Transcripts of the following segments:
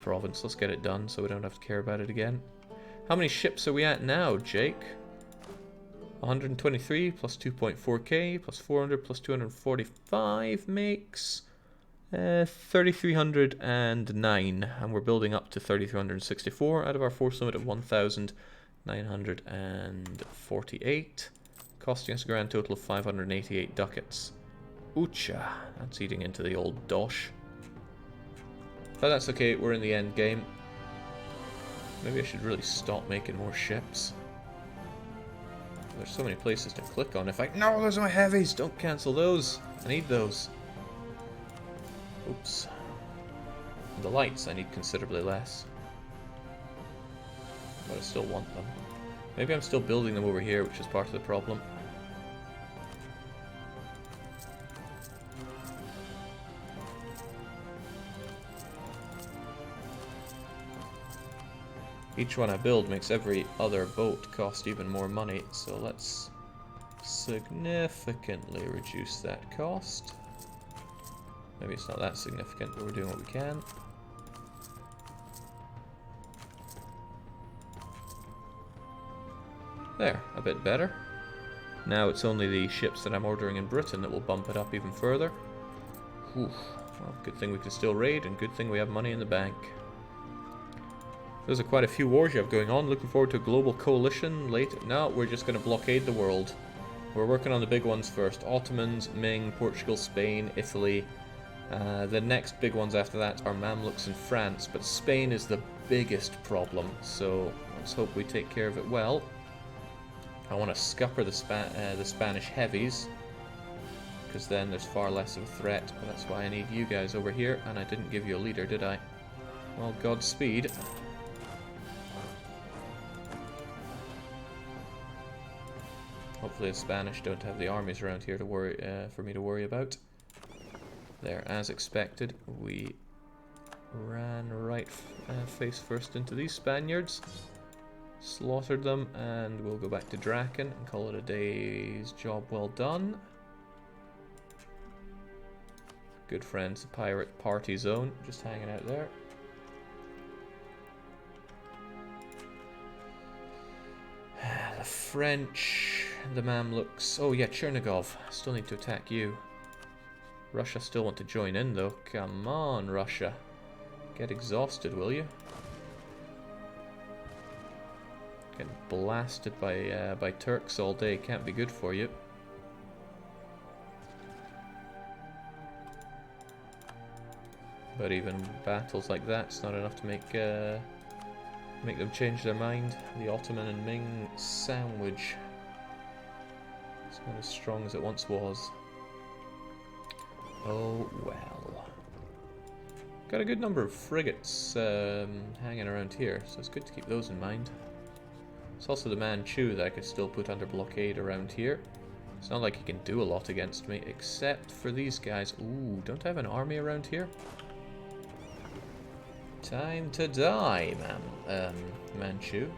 province. Let's get it done so we don't have to care about it again. How many ships are we at now, Jake? 123 plus 2.4k plus 400 plus 245 makes 3,309, and we're building up to 3,364 out of our force limit of 1,948, costing us a grand total of 588 ducats. Oocha, that's eating into the old dosh. But that's okay, we're in the end game. Maybe I should really stop making more ships. There's so many places to click on. If I... No, those are my heavies! Don't cancel those! I need those. Oops. And the lights I need considerably less. But I still want them. Maybe I'm still building them over here, which is part of the problem. Each one I build makes every other boat cost even more money, so let's significantly reduce that cost. Maybe it's not that significant, but we're doing what we can. There, a bit better. Now it's only the ships that I'm ordering in Britain that will bump it up even further. Whew. Well, good thing we can still raid, and good thing we have money in the bank. Those are quite a few wars you have going on. Looking forward to a global coalition later. No, we're just going to blockade the world. We're working on the big ones first. Ottomans, Ming, Portugal, Spain, Italy. The next big ones after that are Mamluks and France. But Spain is the biggest problem. So let's hope we take care of it well. I want to scupper the Spanish heavies, because then there's far less of a threat. But that's why I need you guys over here. And I didn't give you a leader, did I? Well, Godspeed. Hopefully the Spanish don't have the armies around here to worry for me to worry about. There, as expected, we ran right face first into these Spaniards, slaughtered them, and we'll go back to Draken and call it a day's job well done. Good friends, the pirate party zone, just hanging out there. The French, the Mamluks. Oh yeah, Chernigov. Still need to attack you. Russia still want to join in though. Come on, Russia. Get exhausted, will you? Getting blasted by Turks all day can't be good for you. But even battles like that's not enough to make them change their mind. The Ottoman and Ming sandwich. It's not as strong as it once was. Oh well. Got a good number of frigates hanging around here, so it's good to keep those in mind. It's also the Manchu that I could still put under blockade around here. It's not like he can do a lot against me, except for these guys. Ooh, don't I have an army around here? Time to die, Manchu.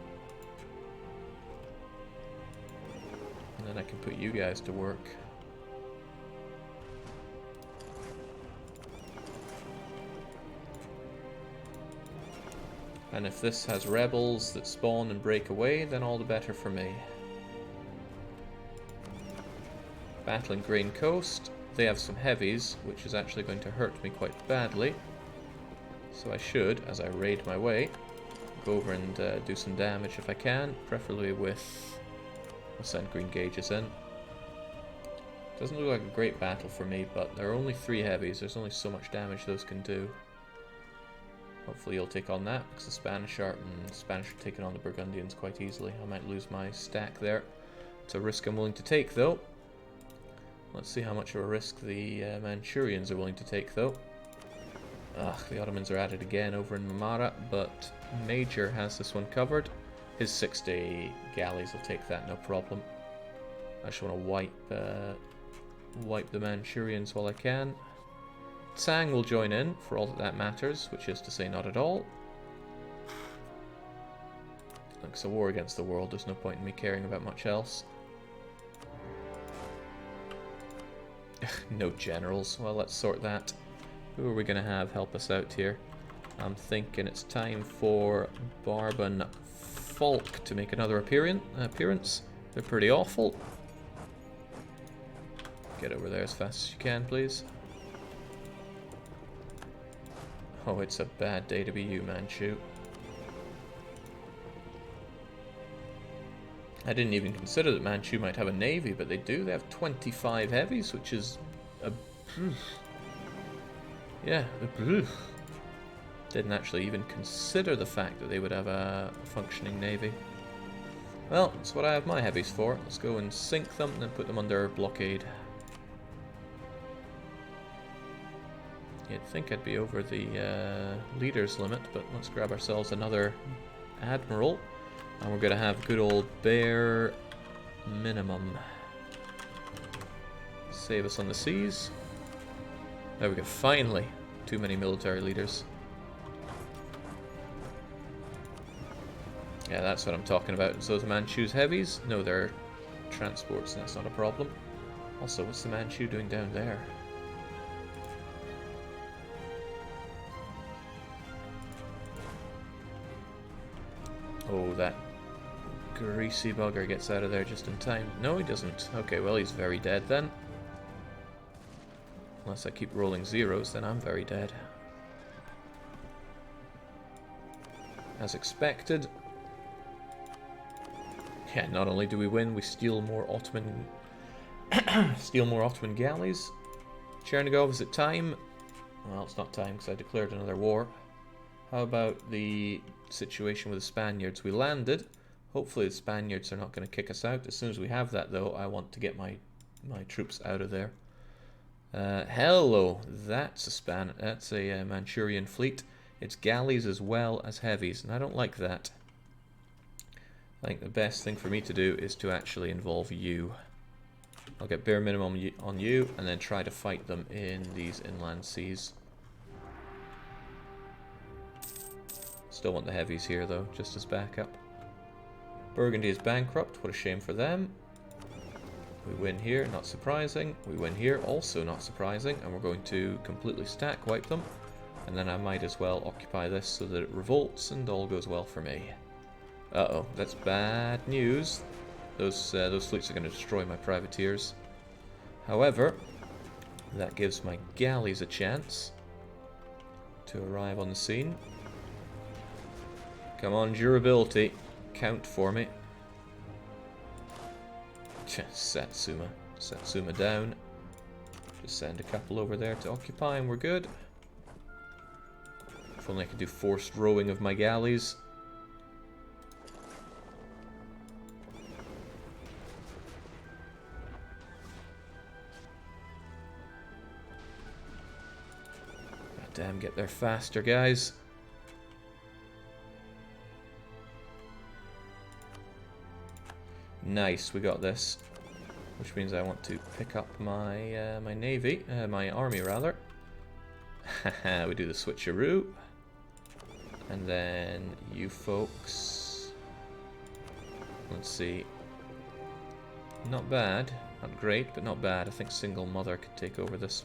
And then I can put you guys to work. And if this has rebels that spawn and break away, then all the better for me. Battling Grain Coast. They have some heavies, which is actually going to hurt me quite badly. So I should, as I raid my way, go over and do some damage if I can, preferably with... I'll send green gauges in. Doesn't look like a great battle for me, but there are only 3 heavies. There's only so much damage those can do. Hopefully you'll take on that, because the Spanish are taking on the Burgundians quite easily. I might lose my stack there. It's a risk I'm willing to take, though. Let's see how much of a risk the Manchurians are willing to take, though. Ugh, the Ottomans are at it again over in Mamara, but Major has this one covered. His 6-day galleys will take that, no problem. I just want to wipe the Manchurians while I can. Tsang will join in, for all that matters, which is to say not at all. It's a war against the world, there's no point in me caring about much else. No generals, well let's sort that. Who are we going to have help us out here? I'm thinking it's time for Barban Falk to make another appearance. They're pretty awful. Get over there as fast as you can, please. Oh, it's a bad day to be you, Manchu. I didn't even consider that Manchu might have a navy, but they do. They have 25 heavies, which is a... yeah, didn't actually even consider the fact that they would have a functioning navy. Well, that's what I have my heavies for. Let's go and sink them and then put them under blockade. You'd think I'd be over the leader's limit, but let's grab ourselves another admiral. And we're going to have good old bare minimum. Save us on the seas. There we go, finally. Too many military leaders. Yeah, that's what I'm talking about. So the Manchu's heavies? No, they're transports, that's not a problem. Also, what's the Manchu doing down there? Oh, that greasy bugger gets out of there just in time. No, he doesn't. Okay, well, he's very dead then. Unless I keep rolling zeros, then I'm very dead. As expected. Yeah, not only do we win, we steal more Ottoman galleys. Chernigov, is it time? Well, it's not time because I declared another war. How about the situation with the Spaniards? We landed. Hopefully the Spaniards are not going to kick us out. As soon as we have that, though, I want to get my troops out of there. Hello, that's a Manchurian fleet. It's galleys as well as heavies, and I don't like that. I think the best thing for me to do is to actually involve you. I'll get bare minimum on you, and then try to fight them in these inland seas. Still want the heavies here, though, just as backup. Burgundy is bankrupt, what a shame for them. We win here, not surprising. We win here, also not surprising. And we're going to completely stack wipe them. And then I might as well occupy this so that it revolts and all goes well for me. Uh-oh, that's bad news. Those fleets are going to destroy my privateers. However, that gives my galleys a chance to arrive on the scene. Come on, durability. Count for me. Satsuma. Satsuma down. Just send a couple over there to occupy and we're good. If only I could do forced rowing of my galleys. God damn, get there faster, guys. Nice, we got this. Which means I want to pick up my my navy, my army rather. Haha, we do the switcheroo. And then you folks. Let's see. Not bad. Not great, but not bad. I think Single Mother could take over this.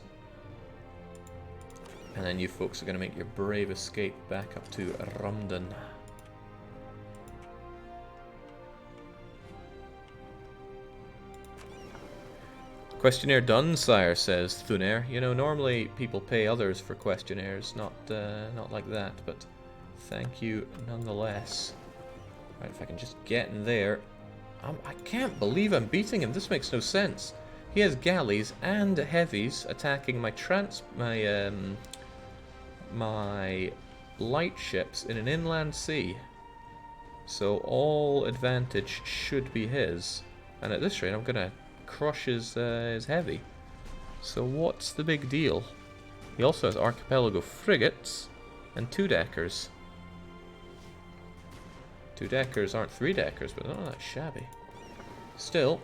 And then you folks are going to make your brave escape back up to Rumden. Questionnaire done, sire, says Thunair. You know, normally people pay others for questionnaires, not like that, but thank you nonetheless. Right, if I can just get in there. I can't believe I'm beating him. This makes no sense. He has galleys and heavies attacking my my light ships in an inland sea. So all advantage should be his. And at this rate, I'm gonna crush his heavy. So what's the big deal? He also has archipelago frigates and two-deckers. Two-deckers aren't three-deckers, but they're not that shabby. Still.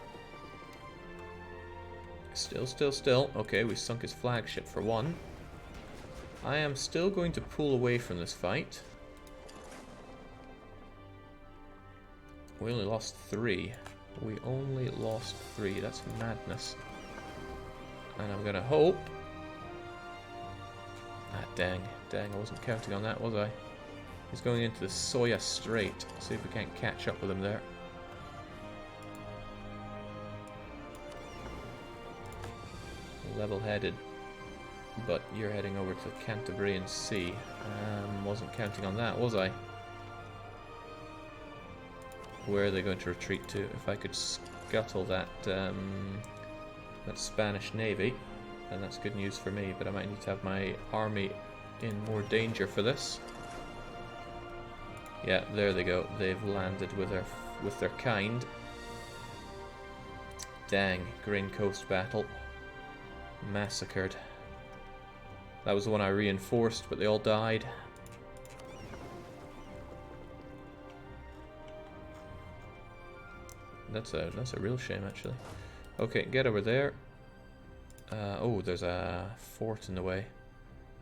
Okay, we sunk his flagship for one. I am still going to pull away from this fight. We only lost 3. We only lost 3. That's madness. And I'm gonna hope... Ah, dang. Dang, I wasn't counting on that, was I? He's going into the Soya Strait. See if we can't catch up with him there. Level-headed. But you're heading over to the Cantabrian Sea. Wasn't counting on that, was I? Where are they going to retreat to? If I could scuttle that Spanish Navy, then that's good news for me, but I might need to have my army in more danger for this. Yeah, there they go. They've landed with their kind. Dang, Grain Coast battle. Massacred. That was the one I reinforced, but they all died. That's a real shame, actually. Okay, get over there. Oh, there's a fort in the way.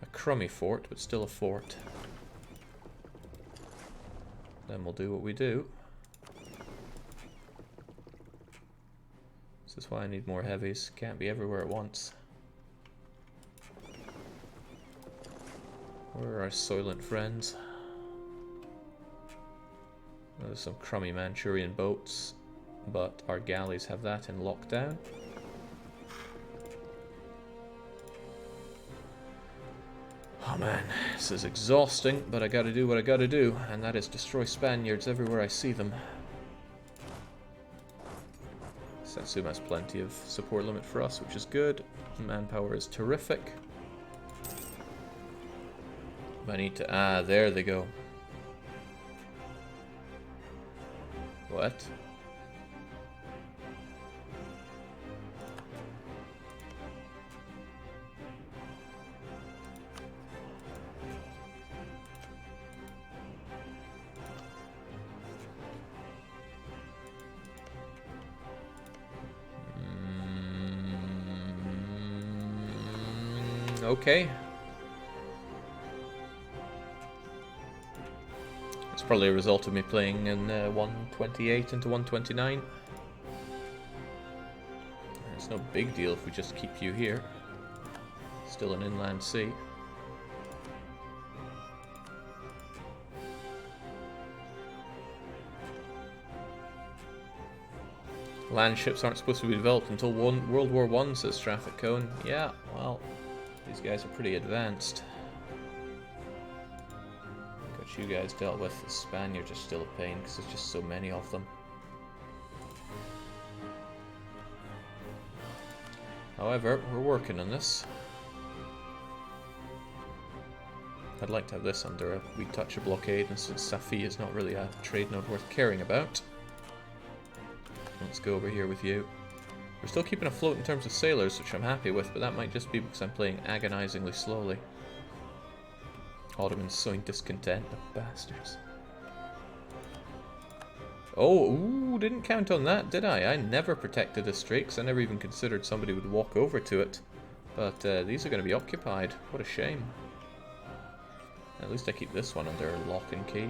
A crummy fort, but still a fort. Then we'll do what we do. This is why I need more heavies. Can't be everywhere at once. Where are our Soylent friends? There's some crummy Manchurian boats, but our galleys have that in lockdown. Oh man, this is exhausting, but I gotta do what I gotta do, and that is destroy Spaniards everywhere I see them. Satsuma has plenty of support limit for us, which is good. Manpower is terrific. I need to... Ah, there they go. What? Okay. It's probably a result of me playing in 128 into 129. It's no big deal if we just keep you here. Still an inland sea. Land ships aren't supposed to be developed until World War I, says Traffic Cone. Yeah, well, these guys are pretty advanced. Got you guys dealt with. The Spaniards are still a pain because there's just so many of them. However, we're working on this. I'd like to have this under a wee touch of blockade, and since Safi is not really a trade node worth caring about, let's go over here with you. We're still keeping afloat in terms of sailors, which I'm happy with, but that might just be because I'm playing agonizingly slowly. Ottomans sowing discontent, the bastards. Oh, ooh, didn't count on that, did I? I never protected a strait because I never even considered somebody would walk over to it. But these are going to be occupied. What a shame. At least I keep this one under lock and key.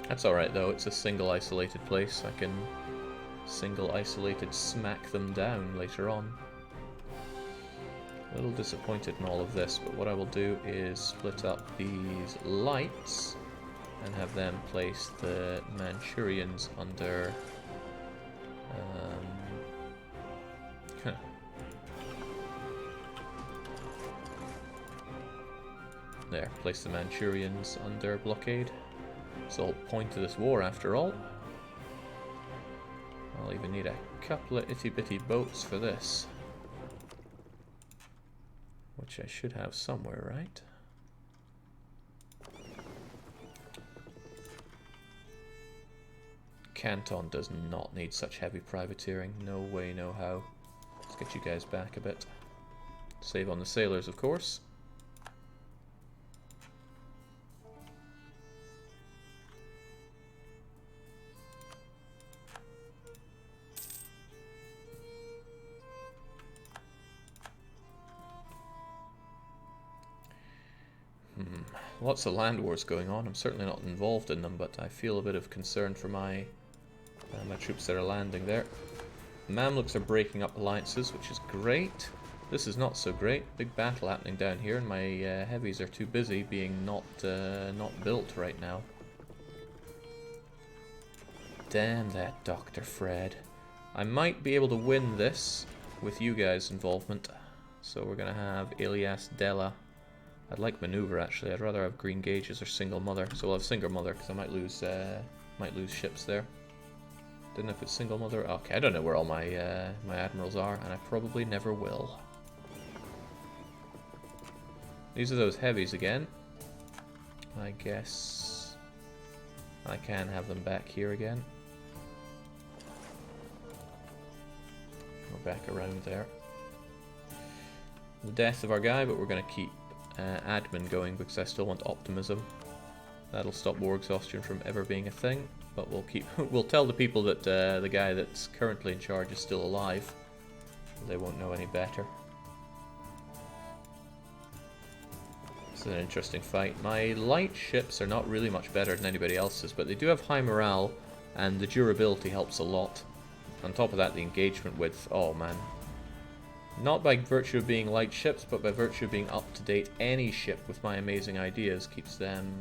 That's alright though, it's a single isolated place. I can single isolated smack them down later on. A little disappointed in all of this, but what I will do is split up these lights and have them place the Manchurians under there, place the Manchurians under blockade. It's the whole point of this war after all. I'll even need a couple of itty-bitty boats for this. Which I should have somewhere, right? Canton does not need such heavy privateering. No way, no how. Let's get you guys back a bit. Save on the sailors, of course. Lots of land wars going on. I'm certainly not involved in them, but I feel a bit of concern for my troops that are landing there. Mamluks are breaking up alliances, which is great. This is not so great. Big battle happening down here, and my heavies are too busy being not built right now. Damn that Dr. Fred. I might be able to win this with you guys' involvement. So we're going to have Elias Della. I'd like maneuver actually. I'd rather have green gauges or single mother. So we'll have single mother because I might lose ships there. Didn't know if it's single mother. Okay, I don't know where all my my admirals are, and I probably never will. These are those heavies again. I guess I can have them back here again. We're back around there. The death of our guy, but we're going to keep admin going because I still want optimism. That'll stop war exhaustion from ever being a thing. But we'll keep. We'll tell the people that the guy that's currently in charge is still alive. They won't know any better. It's an interesting fight. My light ships are not really much better than anybody else's, but they do have high morale, and the durability helps a lot. On top of that, the engagement width, oh man. Not by virtue of being light ships, but by virtue of being up to date. Any ship with my amazing ideas keeps them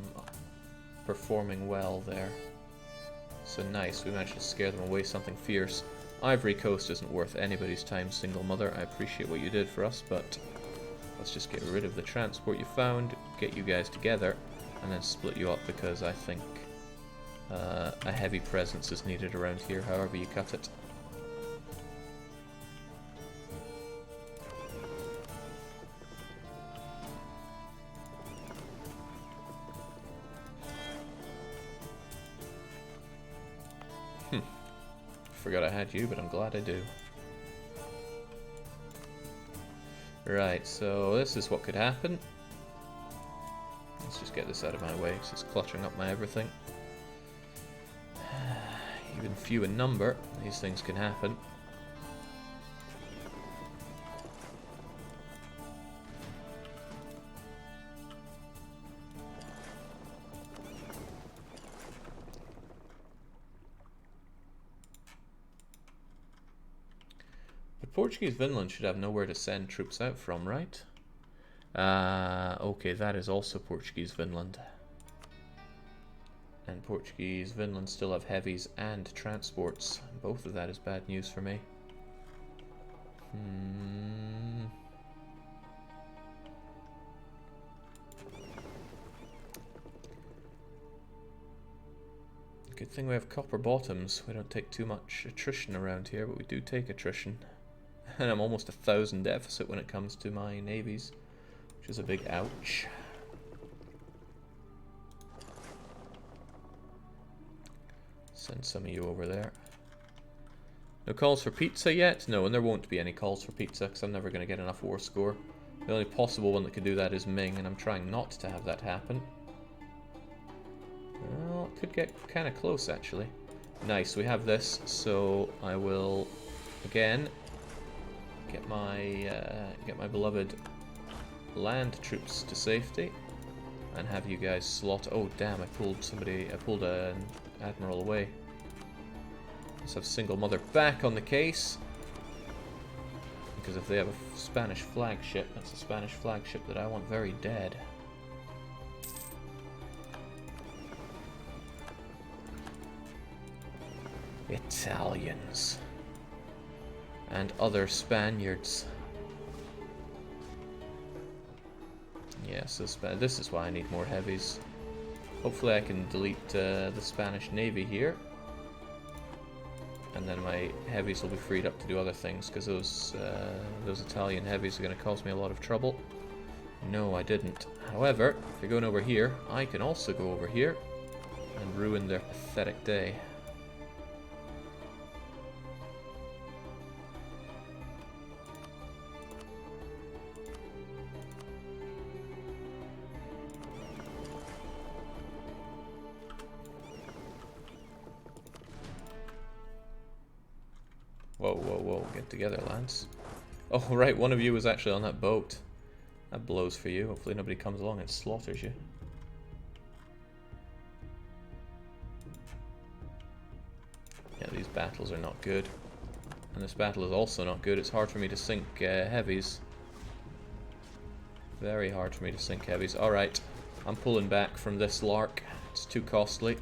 performing well there. So nice, we managed to scare them away something fierce. Ivory Coast isn't worth anybody's time, single mother. I appreciate what you did for us, but let's just get rid of the transport you found, get you guys together, and then split you up because I think a heavy presence is needed around here, however you cut it. Forgot I had you, but I'm glad I do. Right, so this is what could happen. Let's just get this out of my way, because it's cluttering up my everything. Even few in number, these things can happen. Portuguese Vinland should have nowhere to send troops out from, right? Okay, that is also Portuguese Vinland. And Portuguese Vinland still have heavies and transports. Both of that is bad news for me. Good thing we have copper bottoms. We don't take too much attrition around here, but we do take attrition. And I'm almost 1,000 deficit when it comes to my navies, which is a big ouch. Send some of you over there. No calls for pizza yet? No, and there won't be any calls for pizza because I'm never going to get enough war score. The only possible one that could do that is Ming, and I'm trying not to have that happen. Well, it could get kind of close actually. Nice, we have this, so I will again get my beloved land troops to safety and have you guys slot. Oh damn! I pulled an admiral away. Let's have single mother back on the case, because if they have a Spanish flagship, that's a Spanish flagship that I want very dead. Italians and other Spaniards. Yes, this is why I need more heavies. Hopefully I can delete the Spanish Navy here. And then my heavies will be freed up to do other things, because those Italian heavies are going to cause me a lot of trouble. No, I didn't. However, if you're going over here, I can also go over here and ruin their pathetic day. Whoa, whoa, whoa, get together, lads. Oh, right, one of you was actually on that boat. That blows for you. Hopefully nobody comes along and slaughters you. Yeah, these battles are not good. And this battle is also not good. It's hard for me to sink heavies. Very hard for me to sink heavies. Alright, I'm pulling back from this lark. It's too costly.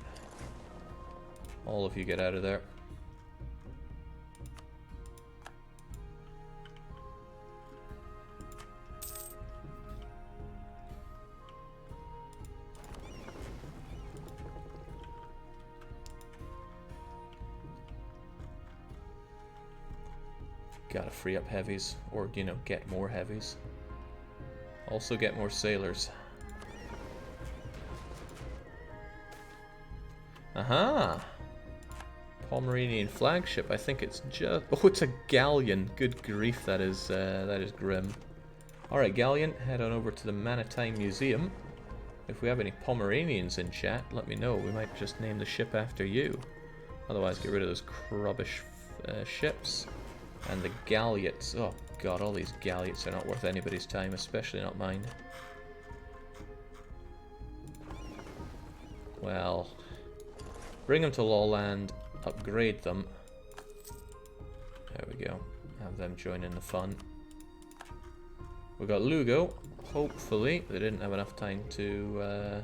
All of you get out of there. Gotta free up heavies, or, you know, get more heavies. Also get more sailors. Aha! Pomeranian flagship. I think it's just... Oh, it's a galleon. Good grief, that is grim. Alright, galleon, head on over to the Maritime Museum. If we have any Pomeranians in chat, let me know. We might just name the ship after you. Otherwise, get rid of those rubbish ships. And the galleots. Oh god, all these galleots are not worth anybody's time, especially not mine. Well, bring them to Lawland, upgrade them. There we go. Have them join in the fun. We got Lugo. Hopefully, they didn't have enough time to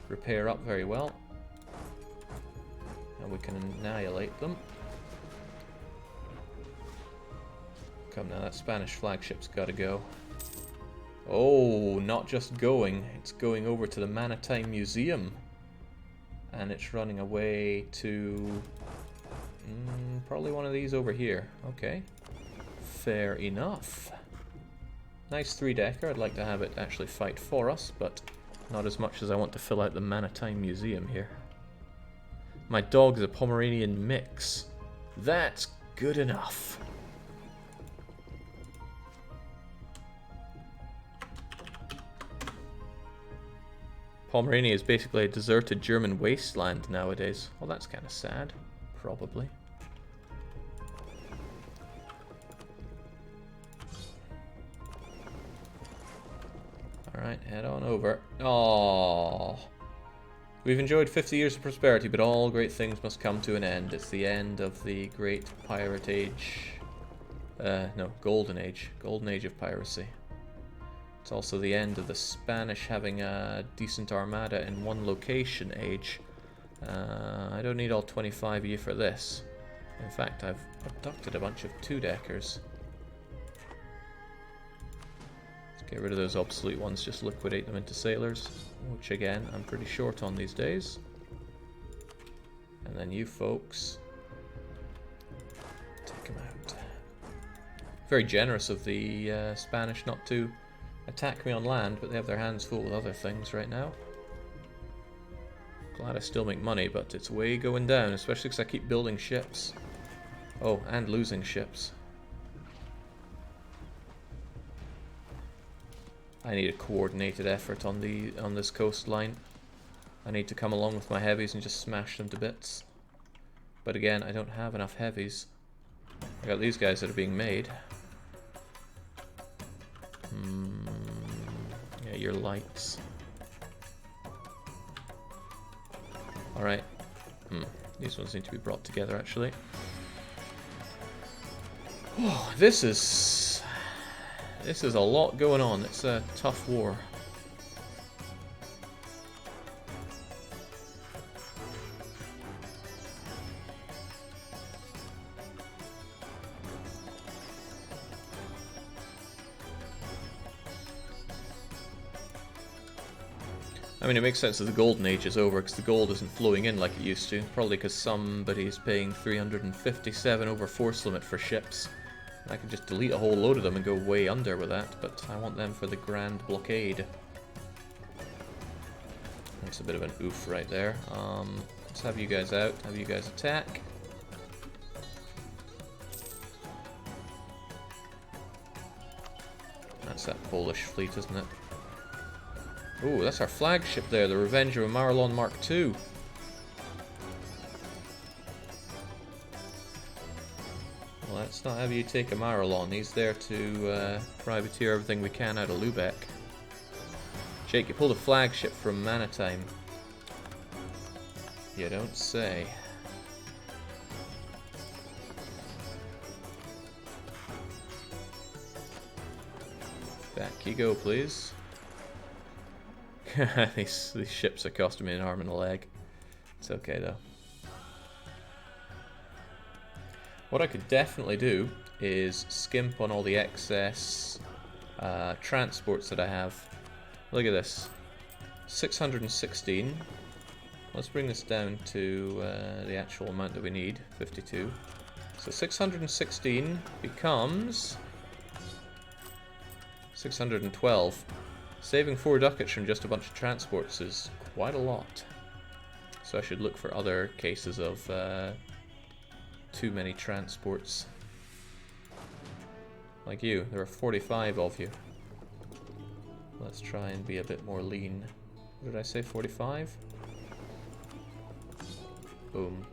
repair up very well. And we can annihilate them. Come now, that Spanish flagship's gotta go. Oh, not just going, it's going over to the Maritime Museum. And it's running away to... probably one of these over here. Okay. Fair enough. Nice 3-decker. I'd like to have it actually fight for us, but not as much as I want to fill out the Maritime Museum here. My dog is a Pomeranian mix. That's good enough. Pomerania is basically a deserted German wasteland nowadays. Well, that's kind of sad. Probably. Alright, head on over. Aww. We've enjoyed 50 years of prosperity, but all great things must come to an end. It's the end of the great pirate age. No, golden age. Golden age of piracy. It's also the end of the Spanish having a decent armada in one location age. I don't need all 25 of you for this. In fact, I've abducted a bunch of 2-deckers. Let's get rid of those obsolete ones, just liquidate them into sailors, which again, I'm pretty short on these days. And then you folks, take them out. Very generous of the Spanish not to attack me on land, but they have their hands full with other things right now. Glad I still make money, but it's way going down, especially because I keep building ships. Oh, and losing ships. I need a coordinated effort on this coastline. I need to come along with my heavies and just smash them to bits. But again, I don't have enough heavies. I got these guys that are being made. Yeah, your lights. Alright. These ones need to be brought together, actually. Oh, this is a lot going on. It's a tough war. I mean, it makes sense that the golden age is over because the gold isn't flowing in like it used to. Probably because somebody's paying 357 over force limit for ships. I could just delete a whole load of them and go way under with that, but I want them for the grand blockade. That's a bit of an oof right there. Let's have you guys out, have you guys attack. That's that Polish fleet, isn't it? Ooh, that's our flagship there, the Revenge of Marlon Mark II. Well, let's not have you take a Marlon. He's there to privateer everything we can out of Lubeck. Jake, you pulled a flagship from Maritime. You don't say. Back you go, please. These ships are costing me an arm and a leg. It's okay though. What I could definitely do is skimp on all the excess transports that I have. Look at this. 616. Let's bring this down to the actual amount that we need, 52. So 616 becomes 612. Saving 4 ducats from just a bunch of transports is quite a lot. So I should look for other cases of too many transports. Like you, there are 45 of you. Let's try and be a bit more lean. What did I say, 45? Boom.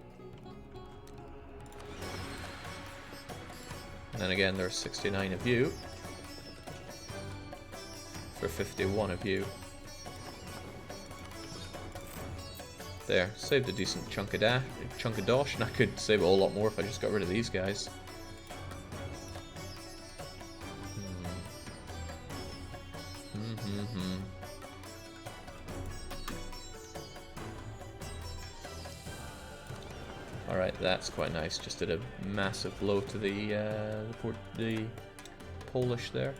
And then again, there are 69 of you. For 51 of you. There, saved a decent chunk of dosh, and I could save a whole lot more if I just got rid of these guys. Alright, that's quite nice. Just did a massive blow to the Polish there.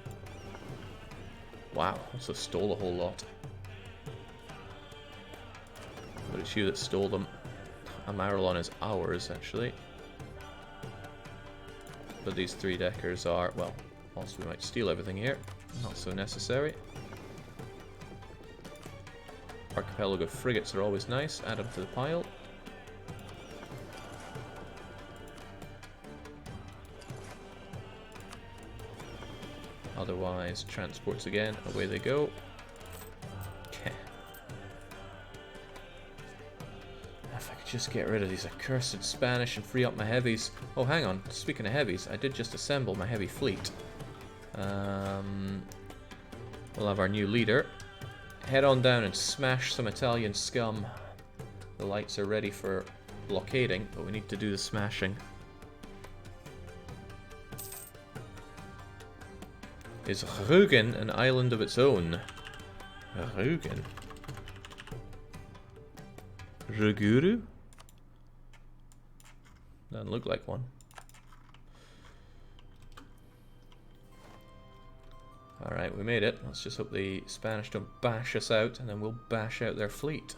Wow, also stole a whole lot. But it's you that stole them. Amarylon is ours, actually. But these 3-deckers are, well, whilst we might steal everything here, not so necessary. Archipelago frigates are always nice. Add them to the pile. Otherwise, transports again, away they go. If I could just get rid of these accursed Spanish and free up my heavies. Oh, hang on. Speaking of heavies, I did just assemble my heavy fleet. We'll have our new leader. Head on down and smash some Italian scum. The lights are ready for blockading, but we need to do the smashing. Is Rügen an island of its own? Rügen? Ruguru? Doesn't look like one. Alright, we made it. Let's just hope the Spanish don't bash us out, and then we'll bash out their fleet.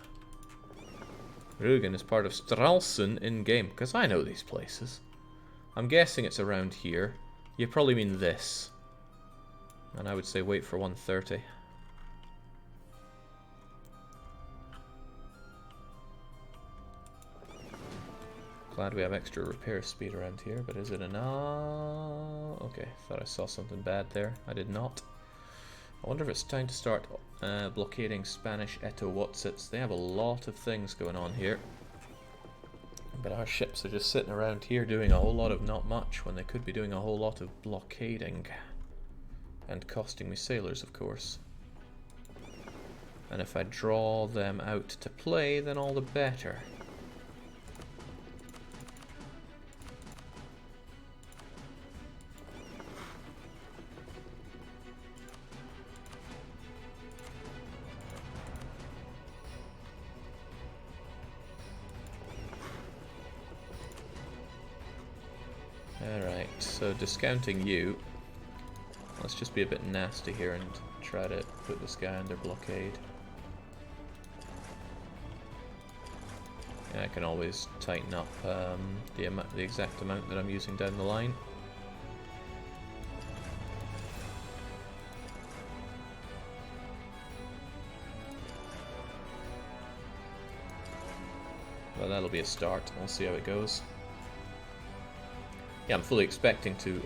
Rügen is part of Stralsund in game, because I know these places. I'm guessing it's around here. You probably mean this. And I would say wait for 130. Glad we have extra repair speed around here, but is it enough? Okay, thought I saw something bad there. I did not. I wonder if it's time to start blockading Spanish Eto-Wotsits. They have a lot of things going on here. But our ships are just sitting around here doing a whole lot of not much when they could be doing a whole lot of blockading. And costing me sailors, of course. And if I draw them out to play, then all the better. Alright, so discounting you. Let's just be a bit nasty here and try to put this guy under blockade. Yeah, I can always tighten up the exact amount that I'm using down the line. Well, that'll be a start. We'll see how it goes. Yeah, I'm fully expecting to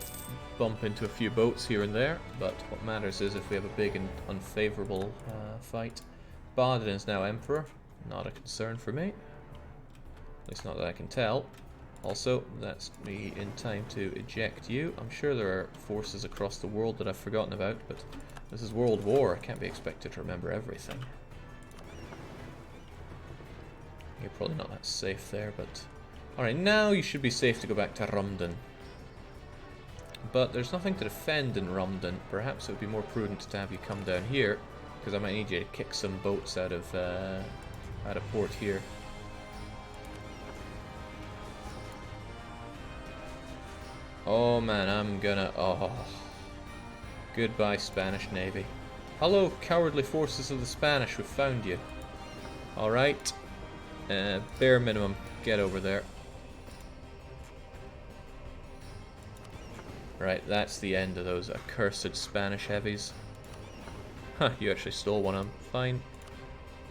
bump into a few boats here and there, but what matters is if we have a big and unfavourable fight. Baden is now Emperor. Not a concern for me. At least not that I can tell. Also, that's me in time to eject you. I'm sure there are forces across the world that I've forgotten about, but this is World War. I can't be expected to remember everything. You're probably not that safe there, but... Alright, now you should be safe to go back to Rumden. But there's nothing to defend in Rumden. Perhaps it would be more prudent to have you come down here because I might need you to kick some boats out of port here. Oh man, I'm gonna... Oh. Goodbye, Spanish Navy. Hello, cowardly forces of the Spanish, we've found you. Alright. Bare minimum, get over there. Right, that's the end of those accursed Spanish heavies. Huh, you actually stole one of them. Fine.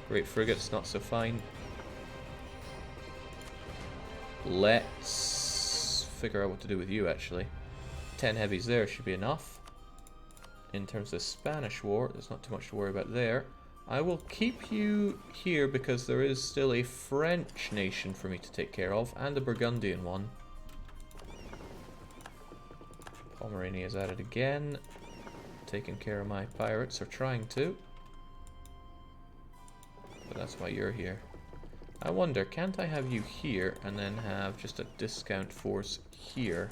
Great frigates, not so fine. Let's figure out what to do with you, actually. 10 heavies there should be enough. In terms of Spanish war, there's not too much to worry about there. I will keep you here because there is still a French nation for me to take care of, and a Burgundian one. Pomerania is at it again. Taking care of my pirates, or trying to. But that's why you're here. I wonder, can't I have you here and then have just a discount force here?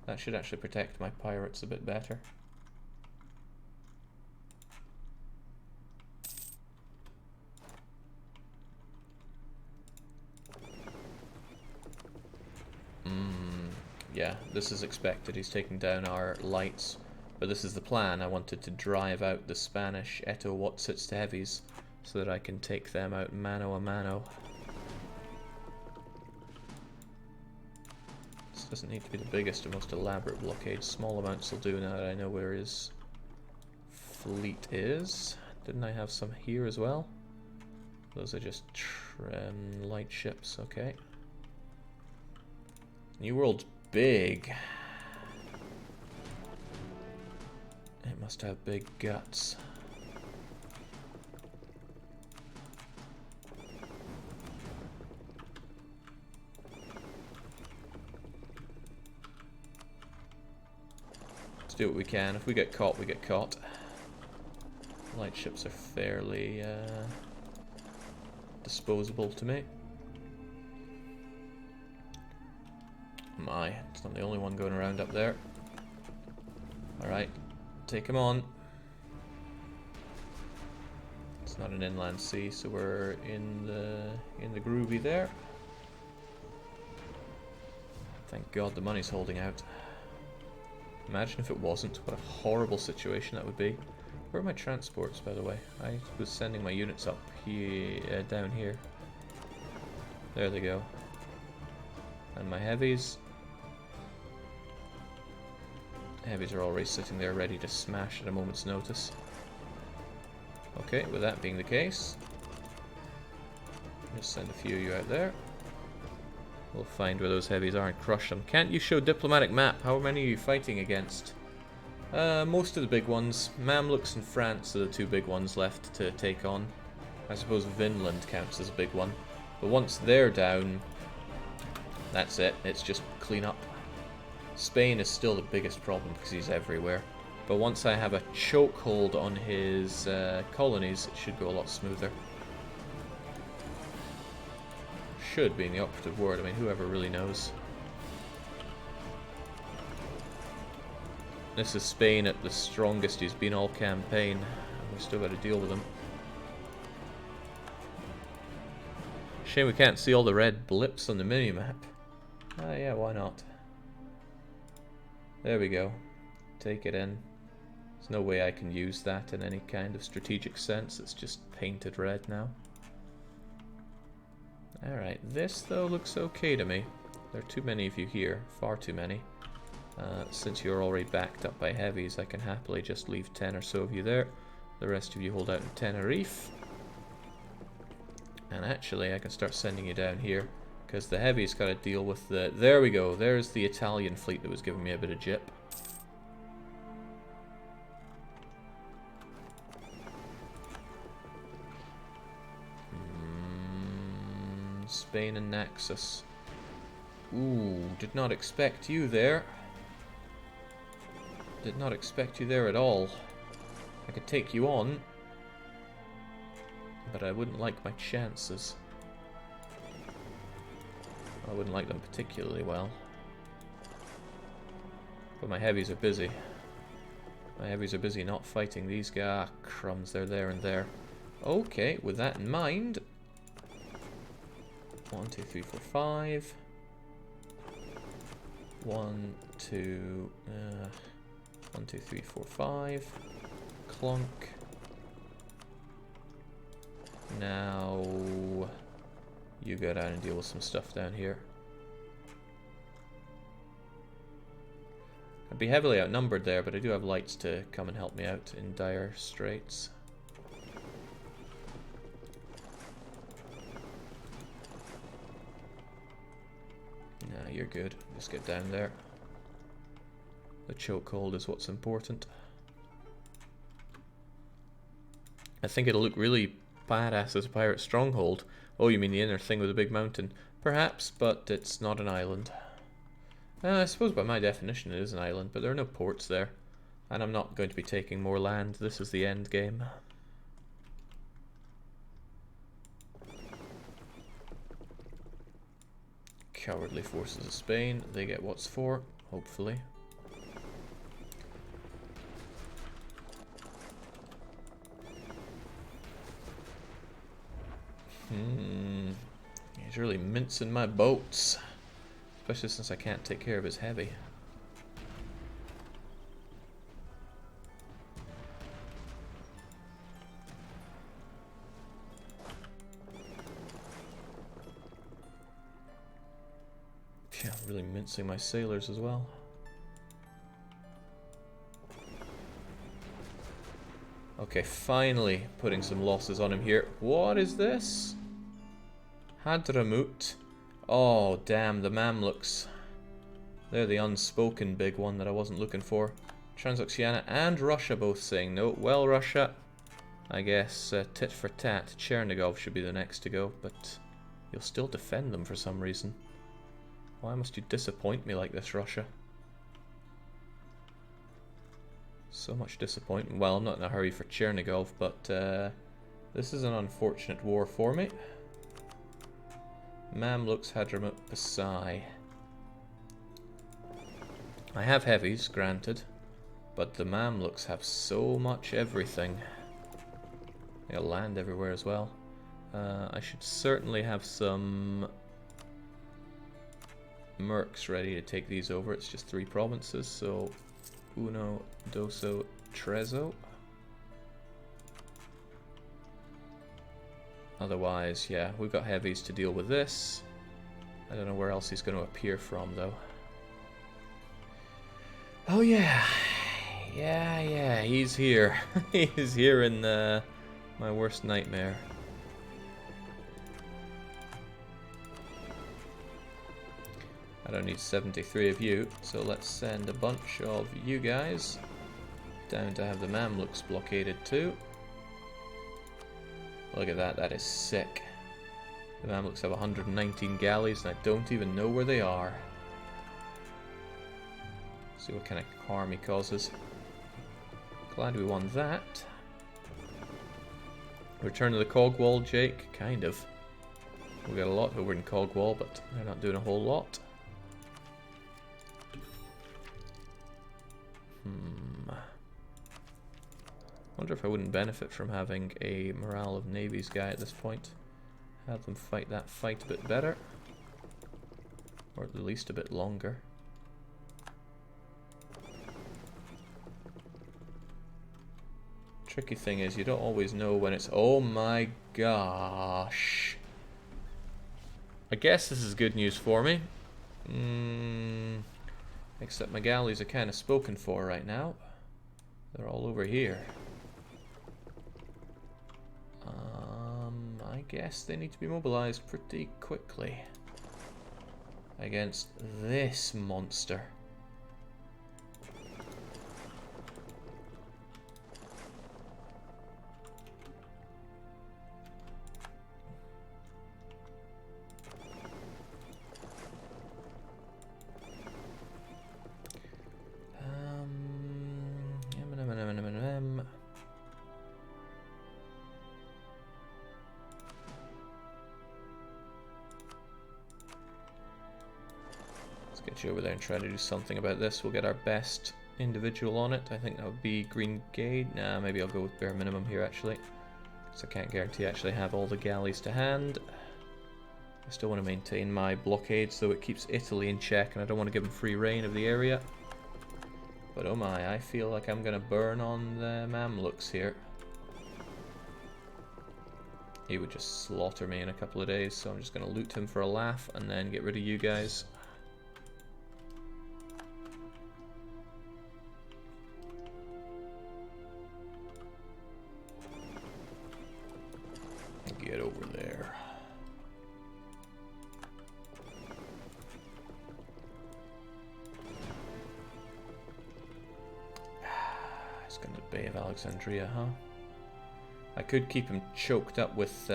That should actually protect my pirates a bit better. Yeah, this is expected. He's taking down our lights. But this is the plan. I wanted to drive out the Spanish Eto Watsits to heavies so that I can take them out mano a mano. This doesn't need to be the biggest or most elaborate blockade. Small amounts will do now that I know where his fleet is. Didn't I have some here as well? Those are just light ships, okay. New World's big. It must have big guts. Let's do what we can. If we get caught, we get caught. Light ships are fairly disposable to me. My, it's not the only one going around up there. Alright, take him on. It's not an inland sea, so we're in the groovy there. Thank God the money's holding out. Imagine if it wasn't. What a horrible situation that would be. Where are my transports, by the way? I was sending my units up here, down here. There they go. And my heavies. Heavies are already sitting there ready to smash at a moment's notice. Okay, with that being the case, just send a few of you out there. We'll find where those heavies are and crush them. Can't you show diplomatic map? How many are you fighting against? Most of the big ones. Mamluks and France are the two big ones left to take on. I suppose Vinland counts as a big one. But once they're down, that's it. It's just clean up. Spain is still the biggest problem because he's everywhere. But once I have a chokehold on his colonies, it should go a lot smoother. Should being the operative word. I mean, whoever really knows. This is Spain at the strongest he's been all campaign. We've still got to deal with him. Shame we can't see all the red blips on the minimap. Ah, yeah, why not? There we go. Take it in. There's no way I can use that in any kind of strategic sense. It's just painted red now. Alright, this though looks okay to me. There are too many of you here. Far too many. Since you're already backed up by heavies, I can happily just leave 10 or so of you there. The rest of you hold out in Tenerife. And actually, I can start sending you down here. Because the heavy's got to deal with the... There we go. There's the Italian fleet that was giving me a bit of jip. Spain and Naxos. Ooh, did not expect you there. Did not expect you there at all. I could take you on. But I wouldn't like my chances. I wouldn't like them particularly well. But my heavies are busy. My heavies are busy not fighting these guys. Ah, crumbs, they're there and there. Okay, with that in mind. 1, 2, 3, 4, 5. 1, 2, 1, 2, 3, 4, 5. Clunk. Now you go down and deal with some stuff down here. I'd be heavily outnumbered there, but I do have lights to come and help me out in dire straits. Nah, you're good. Just get down there. The chokehold is what's important. I think it'll look really badass as a pirate stronghold. Oh, you mean the inner thing with a big mountain? Perhaps, but it's not an island. I suppose by my definition it is an island, but there are no ports there. And I'm not going to be taking more land. This is the end game. Cowardly forces of Spain. They get what's for, hopefully. He's really mincing my boats. Especially since I can't take care of his heavy. Yeah, really mincing my sailors as well. Okay, finally putting some losses on him here. What is this? Hadramut. Oh, damn, the Mamluks. They're the unspoken big one that I wasn't looking for. Transoxiana and Russia both saying no. Well, Russia, I guess tit for tat. Chernigov should be the next to go, but you'll still defend them for some reason. Why must you disappoint me like this, Russia? So much disappointment. Well, I'm not in a hurry for Chernigov, but this is an unfortunate war for me. Mamluks, Hadramut, Pasai. I have heavies, granted, but the Mamluks have so much everything. They got land everywhere as well. I should certainly have some mercs ready to take these over. It's just 3 provinces, so uno, doso, trezo. Otherwise, yeah, we've got heavies to deal with this. I don't know where else he's going to appear from, though. Oh, yeah. Yeah, he's here. He's here in my worst nightmare. I don't need 73 of you, so let's send a bunch of you guys down to have the Mamluks blockaded too. Look at that, that is sick. The Mamluks have 119 galleys and I don't even know where they are. See what kind of harm he causes. Glad we won that. Return to the Cogwall, Jake? Kind of. We got a lot over in Cogwall, but they're not doing a whole lot. Wonder if I wouldn't benefit from having a morale of navies guy at this point. Have them fight that fight a bit better. Or at the least a bit longer. Tricky thing is you don't always know when it's... Oh my gosh. I guess this is good news for me. Except my galleys are kind of spoken for right now. They're all over here. I guess they need to be mobilized pretty quickly against this monster. Let's get you over there and try to do something about this. We'll get our best individual on it. I think that would be green gauge. Nah, maybe I'll go with bare minimum here actually, because I can't guarantee I actually have all the galleys to hand. I still want to maintain my blockade so it keeps Italy in check, and I don't want to give them free reign of the area. But oh my, I feel like I'm going to burn on the Mamluks here. He would just slaughter me in a couple of days, so I'm just going to loot him for a laugh and then get rid of you guys. Get over there. He's going to the Bay of Alexandria, huh? I could keep him choked up with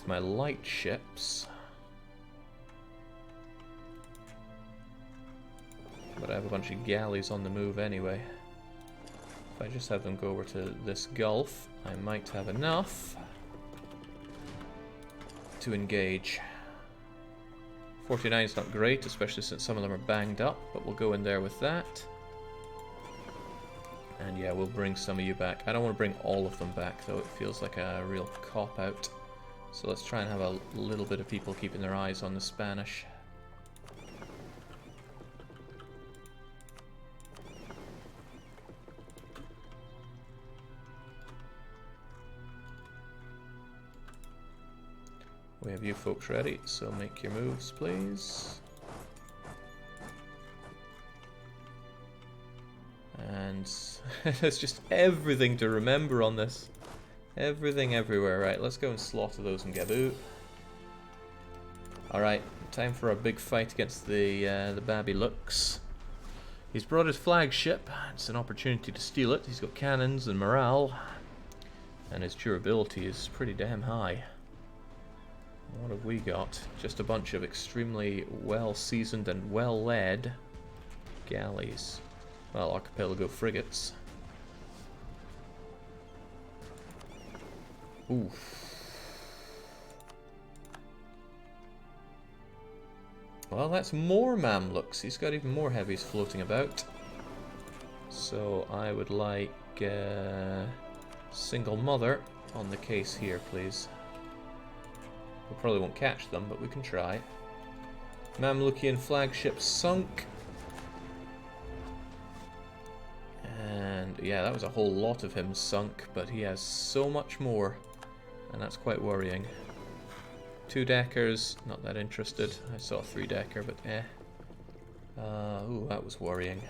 my light ships, but I have a bunch of galleys on the move anyway. If I just have them go over to this gulf, I might have enough to engage. 49 is not great, especially since some of them are banged up, but we'll go in there with that. And yeah, we'll bring some of you back. I don't want to bring all of them back, though. It feels like a real cop-out. So let's try and have a little bit of people keeping their eyes on the Spanish. We have you folks ready, so make your moves, please. And there's just everything to remember on this. Everything everywhere. Right, let's go and slaughter those in Gabu. Alright, time for a big fight against the Mamluks. He's brought his flagship. It's an opportunity to steal it. He's got cannons and morale. And his durability is pretty damn high. What have we got? Just a bunch of extremely well-seasoned and well-led galleys. Well, archipelago frigates. Oof. Well, that's more Mamluks. He's got even more heavies floating about. So I would like single mother on the case here, please. We probably won't catch them, but we can try. Mamlukian flagship sunk. And yeah, that was a whole lot of him sunk, but he has so much more, and that's quite worrying. 2-deckers, not that interested. I saw a 3-decker, but eh. Ooh, that was worrying.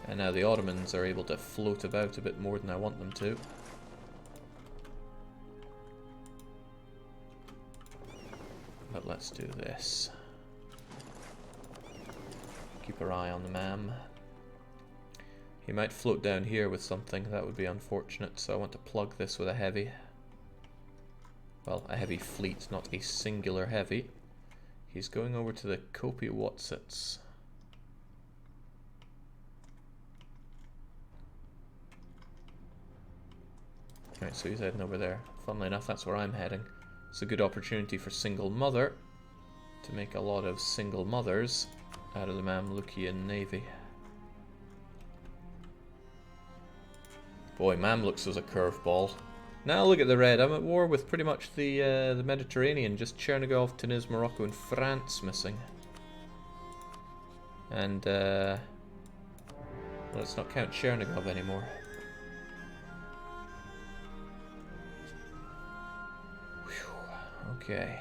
And now the Ottomans are able to float about a bit more than I want them to. But let's do this. Keep our eye on the Mam. He might float down here with something. That would be unfortunate, so I want to plug this with a heavy. Well, a heavy fleet, not a singular heavy. He's going over to the Kopi Watsits. Right, so he's heading over there. Funnily enough, that's where I'm heading. It's a good opportunity for single mother to make a lot of single mothers out of the Mamlukian navy. Boy, Mamluks was a curveball. Now look at the red. I'm at war with pretty much the Mediterranean. Just Chernigov, Tunis, Morocco, and France missing. And let's not count Chernigov anymore. Whew. Okay.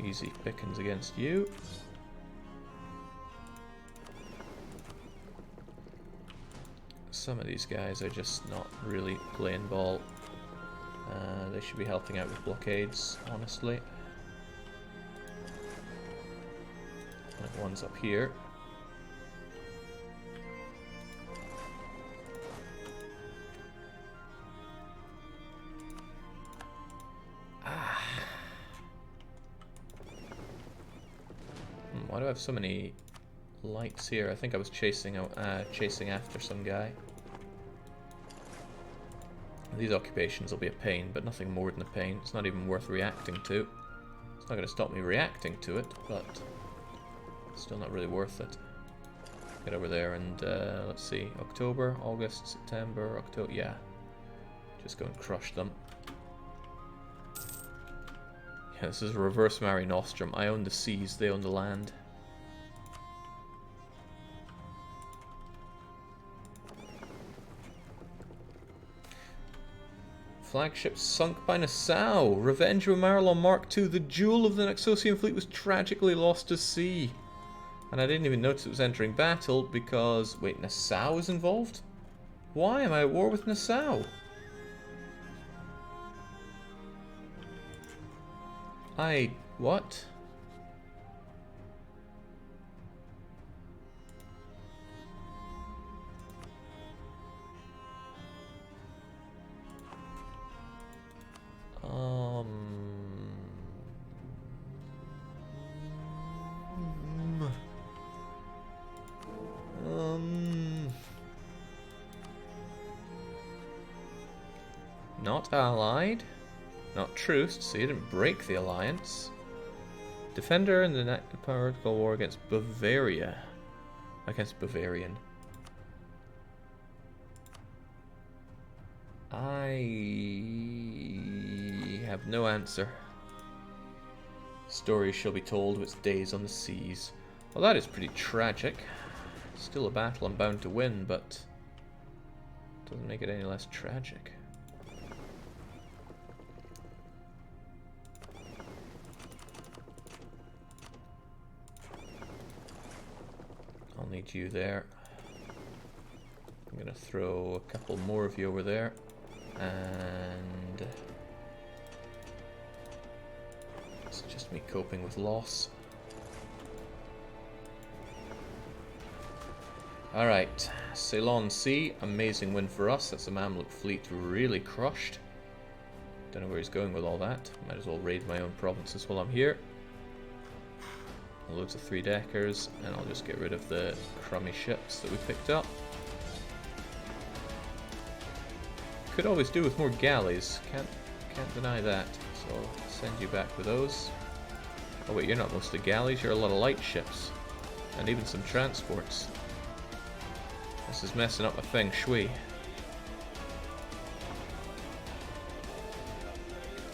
Easy pickings against you. Some of these guys are just not really playing ball. They should be helping out with blockades, honestly. Like one's up here. Why do I have so many lights here? I think I was chasing after some guy. These occupations will be a pain, but nothing more than a pain. It's not even worth reacting to. It's not going to stop me reacting to it, but still not really worth it. Get over there and, let's see, October, August, September, October, yeah. Just go and crush them. Yeah, this is a reverse Mare Nostrum. I own the seas, they own the land. Flagship sunk by Nassau. Revenge of Marilyn Mark II. The jewel of the Naxosian fleet was tragically lost to sea. And I didn't even notice it was entering battle because... Wait, Nassau is involved? Why am I at war with Nassau? What? Not allied. Not truced, so you didn't break the alliance. Defender in the political war against Bavaria. Against Bavarian. I have no answer. Stories shall be told of its days on the seas. Well, that is pretty tragic. Still a battle I'm bound to win, but doesn't make it any less tragic. I'll need you there. I'm gonna throw a couple more of you over there, and it's just me coping with loss. Alright, Ceylon Sea, amazing win for us. That's a Mamluk fleet really crushed. Don't know where he's going with all that. Might as well raid my own provinces while I'm here. Loads of 3-deckers, and I'll just get rid of the crummy ships that we picked up. Could always do with more galleys, can't deny that. So I'll send you back with those. Oh wait, you're not mostly galleys, you're a lot of light ships. And even some transports. This is messing up my feng shui.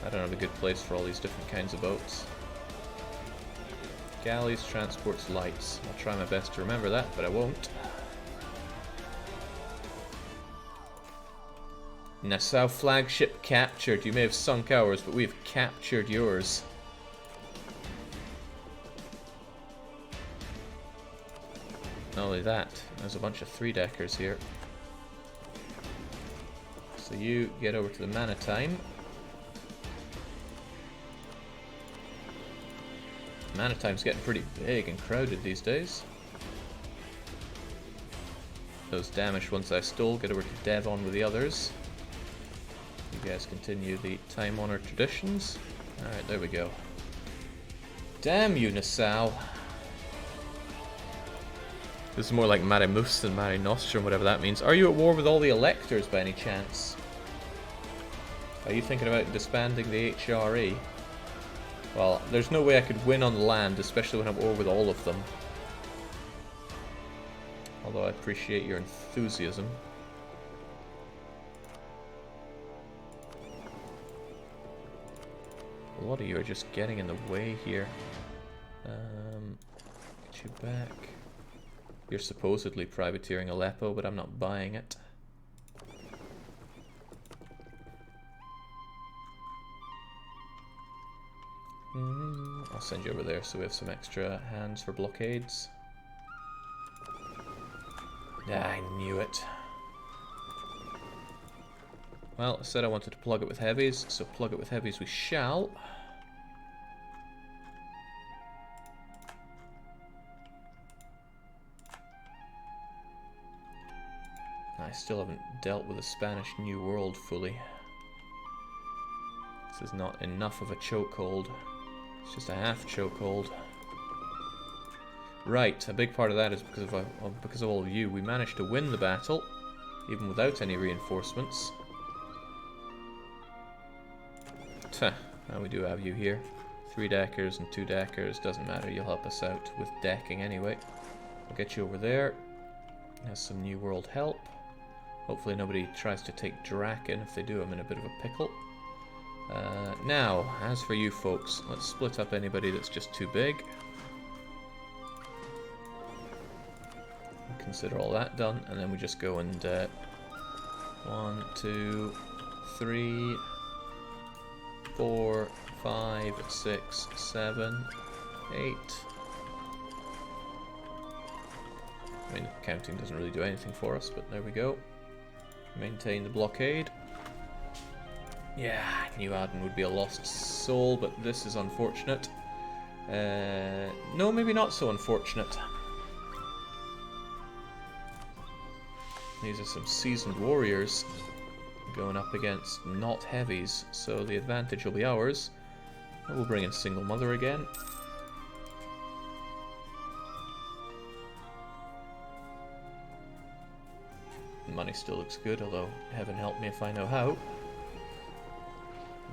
I don't have a good place for all these different kinds of boats. Galleys, transports, lights. I'll try my best to remember that, but I won't. Nassau flagship captured. You may have sunk ours, but we've captured yours. Not only that, there's a bunch of 3-deckers here. So you get over to the maritime. Maritime's getting pretty big and crowded these days. Those damaged ones I stole, get over to Devon with the others. You guys continue the time-honored traditions. Alright, there we go. Damn you, Nassau. This is more like Marimus than Mare Nostrum, whatever that means. Are you at war with all the electors by any chance? Are you thinking about disbanding the HRE? Well, there's no way I could win on land, especially when I'm over with all of them. Although I appreciate your enthusiasm. A lot of you are just getting in the way here. Get you back. You're supposedly privateering Aleppo, but I'm not buying it. I'll send you over there so we have some extra hands for blockades. Yeah, I knew it. Well, I said I wanted to plug it with heavies, so plug it with heavies we shall. I still haven't dealt with the Spanish New World fully. This is not enough of a chokehold. It's just a half chokehold. Right, a big part of that is because of all of you. We managed to win the battle, even without any reinforcements. Now we do have you here. 3 deckers and 2 deckers, doesn't matter, you'll help us out with decking anyway. I'll get you over there. Has some New World help. Hopefully nobody tries to take Draken. If they do, I'm in a bit of a pickle. Now, as for you folks, let's split up anybody that's just too big. Consider all that done, and then we just go and 1, 2, 3, 4, 5, 6, 7, 8. I mean, counting doesn't really do anything for us, but there we go. Maintain the blockade. Yeah, I knew Aden would be a lost soul, but this is unfortunate. No, maybe not so unfortunate. These are some seasoned warriors going up against not heavies, so the advantage will be ours. And we'll bring in Single Mother again. Money still looks good, although heaven help me if I know how.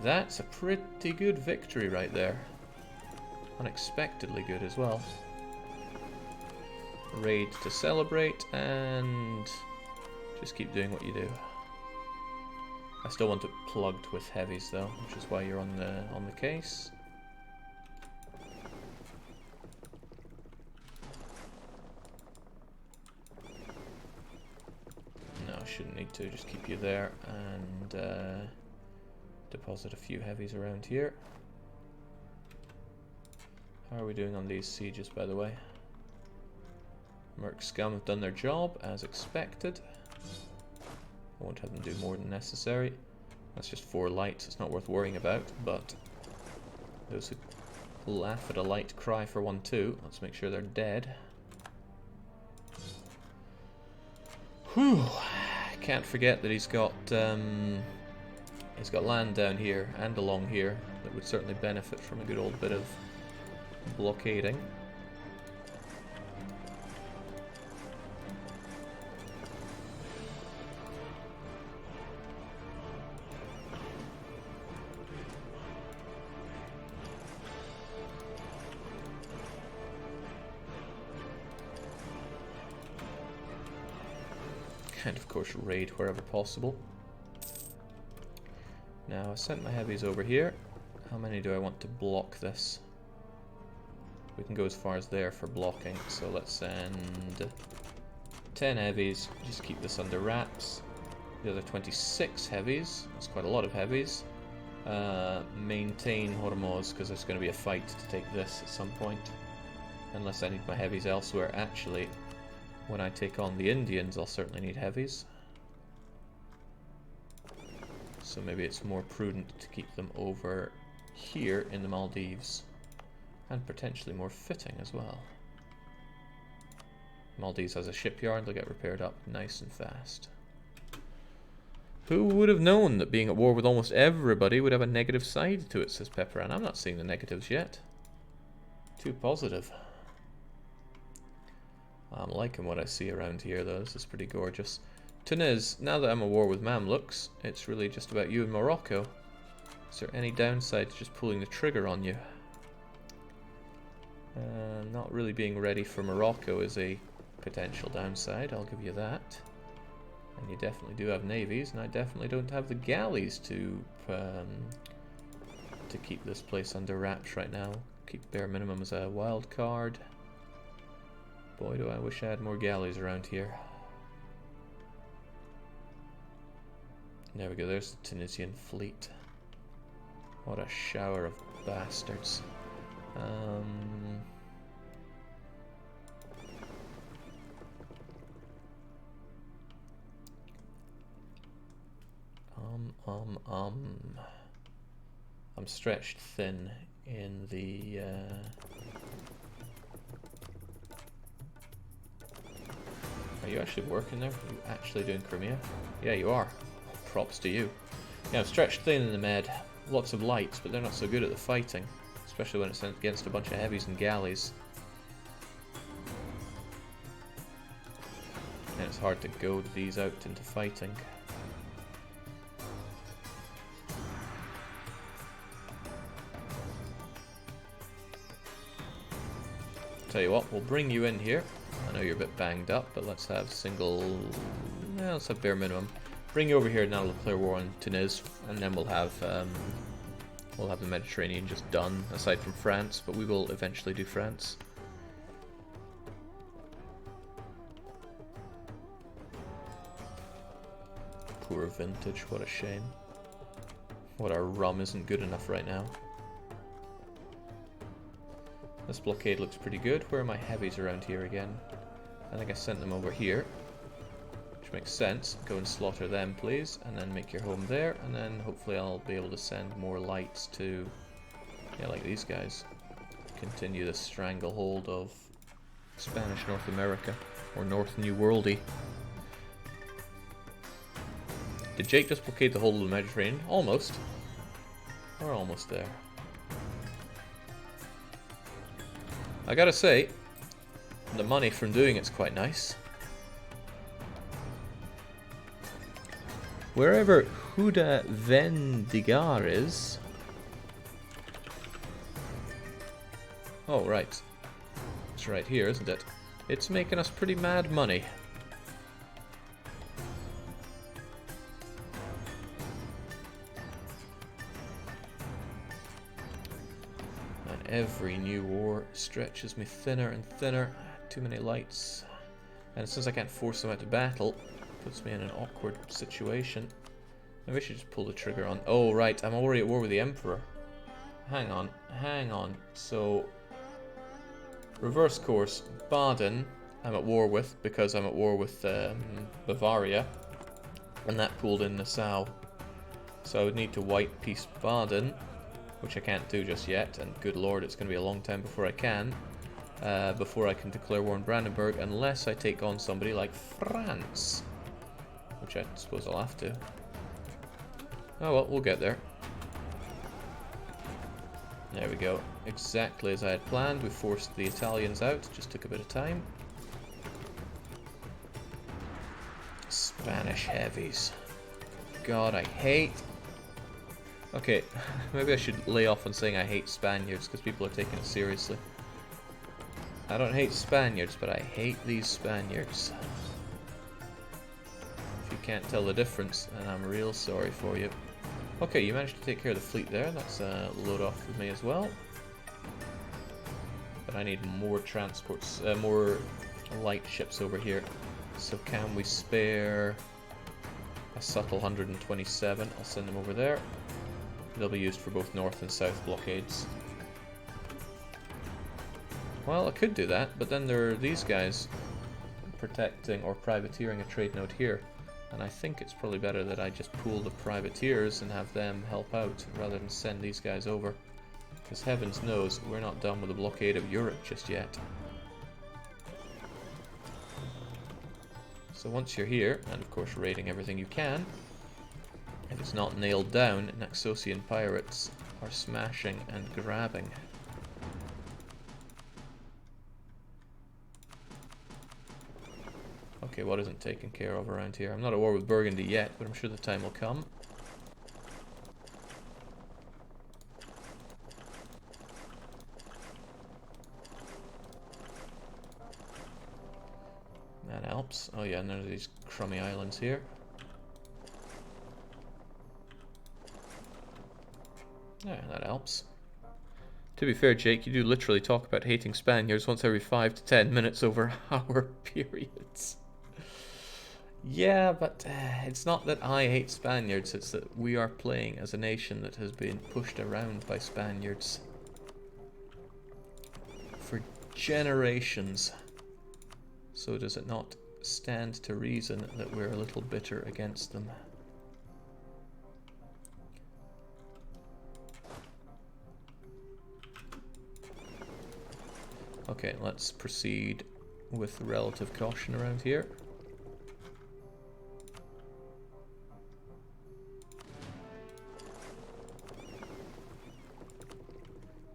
That's a pretty good victory right there. Unexpectedly good as well. Raid to celebrate, and just keep doing what you do. I still want it plugged with heavies though, which is why you're on the case. No, I shouldn't need to, just keep you there and deposit a few heavies around here. How are we doing on these sieges, by the way? Merc Scum have done their job as expected. I won't have them do more than necessary. That's just 4 lights, it's not worth worrying about, but those who laugh at a light cry for one too. Let's make sure they're dead. Whew! Can't forget that he's got land down here and along here that would certainly benefit from a good old bit of blockading. And of course raid wherever possible. Now I sent my heavies over here. How many do I want to block this? We can go as far as there for blocking, so let's send 10 heavies, just keep this under wraps. The other 26 heavies, that's quite a lot of heavies. Maintain Hormuz, because there's going to be a fight to take this at some point. Unless I need my heavies elsewhere. Actually, when I take on the Indians, I'll certainly need heavies. So maybe it's more prudent to keep them over here in the Maldives. And potentially more fitting as well. Maldives has a shipyard, they'll get repaired up nice and fast. Who would have known that being at war with almost everybody would have a negative side to it, says Pepperan. I'm not seeing the negatives yet. Too positive. I'm liking what I see around here though, this is pretty gorgeous. Tunis, now that I'm at war with Mamluks, it's really just about you and Morocco. Is there any downside to just pulling the trigger on you? Not really being ready for Morocco is a potential downside, I'll give you that. And you definitely do have navies, and I definitely don't have the galleys to keep this place under wraps right now. Keep bare minimum as a wild card. Boy, do I wish I had more galleys around here. There we go, there's the Tunisian fleet. What a shower of bastards. I'm stretched thin in the Are you actually working there? Are you actually doing Crimea? Yeah, you are. Props to you. Yeah, I'm stretched thin in the med. Lots of lights, but they're not so good at the fighting. Especially when it's against a bunch of heavies and galleys. And it's hard to goad these out into fighting. Tell you what, we'll bring you in here. I know you're a bit banged up, but let's have single... Yeah, let's have bare minimum. Bring you over here, and now we'll declare war on Tunis, and then we'll have the Mediterranean just done, aside from France, but we will eventually do France. Poor vintage, what a shame. What, our rum isn't good enough right now. This blockade looks pretty good. Where are my heavies around here again? I think I sent them over here, which makes sense. Go and slaughter them, please, and then make your home there, and then hopefully I'll be able to send more lights to, yeah, like these guys. Continue the stranglehold of Spanish North America, or North New Worldy. Did Jake just blockade the whole of the Mediterranean? Almost. We're almost there. I gotta say, the money from doing it's quite nice. Wherever Huda Vendigar is... Oh, right. It's right here, isn't it? It's making us pretty mad money. Every new war stretches me thinner and thinner. Too many lights. And since I can't force them out to battle, it puts me in an awkward situation. Maybe I should just pull the trigger on... Oh, right, I'm already at war with the Emperor. Hang on, hang on. So, reverse course. Baden, I'm at war with, because I'm at war with Bavaria. And that pulled in Nassau. So I would need to white peace Baden, which I can't do just yet, and good lord, it's going to be a long time before I can declare war on Brandenburg, unless I take on somebody like France, which I suppose I'll have to. Oh well, we'll get there. There we go. Exactly as I had planned, we forced the Italians out, just took a bit of time. Spanish heavies. God, I hate... Okay, maybe I should lay off on saying I hate Spaniards, because people are taking it seriously. I don't hate Spaniards, but I hate these Spaniards. If you can't tell the difference, then I'm real sorry for you. Okay, you managed to take care of the fleet there. That's a load off with me as well. But I need more transports, more light ships over here. So can we spare a subtle 127? I'll send them over there. They'll be used for both north and south blockades. Well, I could do that, but then there are these guys protecting or privateering a trade node here. And I think it's probably better that I just pool the privateers and have them help out, rather than send these guys over. Because heavens knows, we're not done with the blockade of Europe just yet. So once you're here, and of course raiding everything you can, if it's not nailed down, Naxosian pirates are smashing and grabbing. Okay, what isn't taken care of around here? I'm not at war with Burgundy yet, but I'm sure the time will come. That helps. Oh yeah, none of these crummy islands here. Yeah, that helps. To be fair, Jake, you do literally talk about hating Spaniards once every 5 to 10 minutes over hour periods. Yeah, but it's not that I hate Spaniards, it's that we are playing as a nation that has been pushed around by Spaniards for generations. So does it not stand to reason that we're a little bitter against them? Okay, let's proceed with relative caution around here.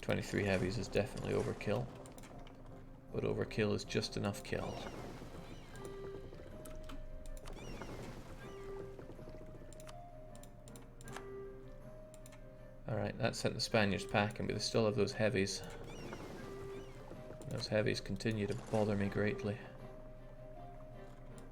"23 heavies is definitely overkill, but overkill is just enough kill." Alright, that sent the Spaniards packing, but they still have those heavies. Those heavies continue to bother me greatly.